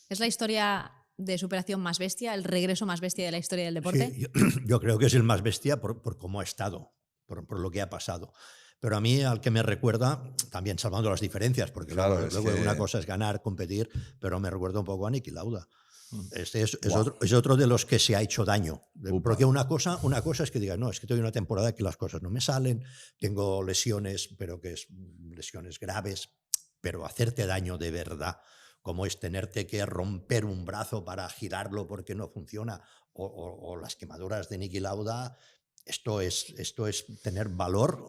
¿Es la historia de superación más bestia, el regreso más bestia de la historia del deporte? Sí, yo creo que es el más bestia por cómo ha estado, por lo que ha pasado. Pero a mí, al que me recuerda, también salvando las diferencias, porque luego, Claro, es luego una que cosa es ganar, competir, pero me recuerda un poco a Niki Lauda. Este Buah, es otro de los que se ha hecho daño. upa. Porque una cosa es que digas, no, es que tengo una temporada que las cosas no me salen, tengo lesiones, pero que es lesiones graves, pero hacerte daño de verdad, como es tenerte que romper un brazo para girarlo porque no funciona, o las quemaduras de Niki Lauda, esto es tener valor